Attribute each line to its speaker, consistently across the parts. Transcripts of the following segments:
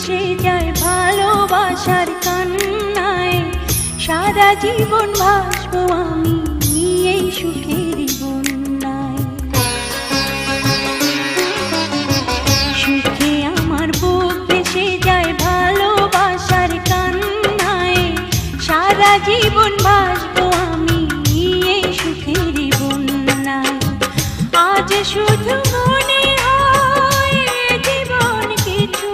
Speaker 1: ভেসে যায় ভালোবাসার কান্নায়, সারা জীবন ভাসবো আমি এই সুখের বন্যায়। সুখে আমার বুক ভেসে যায় ভালোবাসার কান্নায়, সারা জীবন ভাসবো আমি এই সুখের বন্যায়। আজ শুধু মনে হয় জীবন কিছু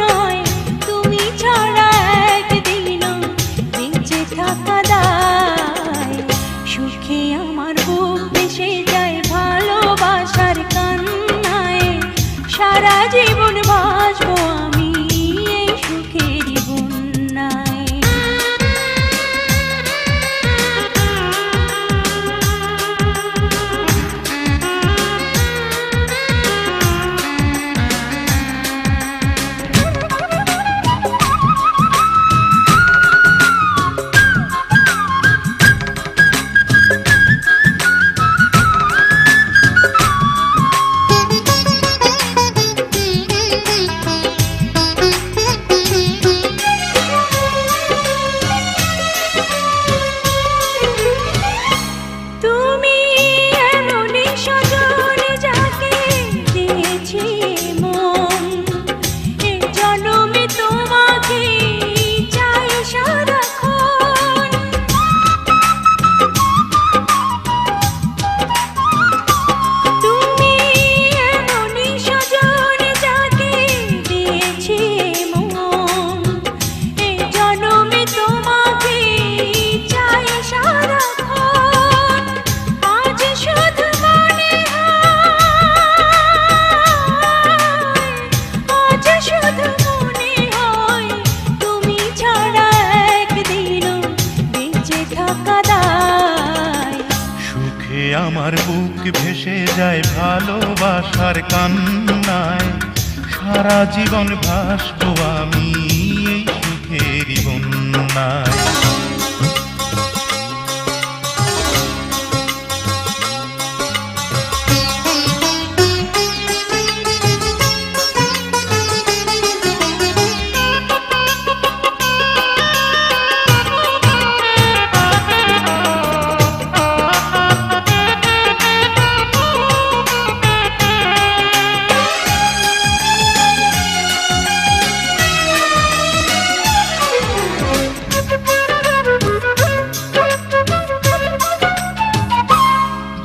Speaker 1: নয়, তুমি ছাড়া একদিনও বেঁচে থাকা দায়। সুখে আমার বুক ভেসে যায় ভালোবাসার কান্নায়, সারা জীবন ভাসবো আমি এই সুখের বন্যায়।
Speaker 2: আমার বুক ভেসে যায় ভালোবাসার কান্নায়, সারা জীবন ভাসবো আমি এই সুখের বন্যায়।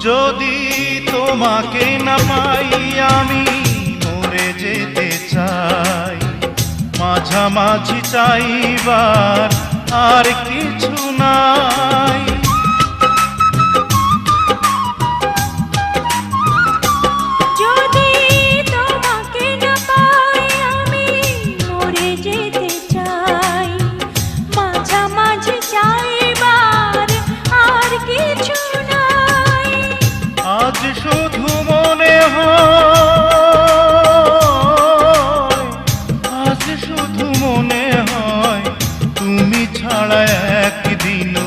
Speaker 2: যদি তোমাকে না পাই আমি মরে যেতে চাই, মাঝামাঝি চাইবার আর কিছু নাই।
Speaker 1: যদি তোমাকে না পাই আমি মরে যেতে চাই, মাঝামাঝি চাইবার আর কিছু নাই।
Speaker 2: আজ শুধু মনে হয়, আজ শুধু মনে হয় তুমি ছাড়া একদিনও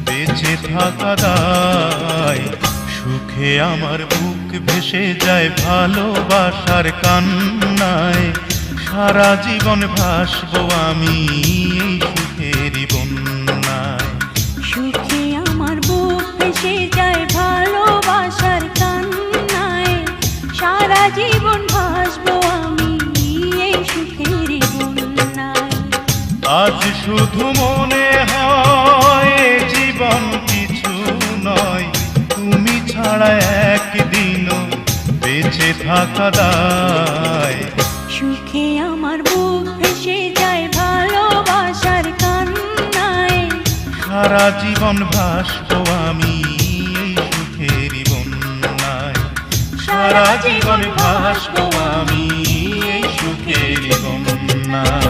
Speaker 2: বেঁচে থাকা দায়। সুখে আমার বুক ভেসে যায় ভালোবাসার কান্নায়, সারা জীবন ভাসবো আমি এই সুখের বন্যায়।
Speaker 1: সুখে আমার বুক ভেসে যায় ভালোবাসার কান্নায়, সারা জীবন ভাসবো আমি এই সুখের বন্যায়।
Speaker 2: আজ শুধু মনে হয় জীবন কিছু নয়, তুমি ছাড়া একদিনও বেঁচে থাকা দায়।
Speaker 1: সুখে আমার বুক ভেসে যায় ভালোবাসার কান্নায়,
Speaker 2: সারা জীবন ভাসবো আমি এই সুখের বন্যায়। সারা জীবন ভাসবো আমি এই সুখের বন্যায়।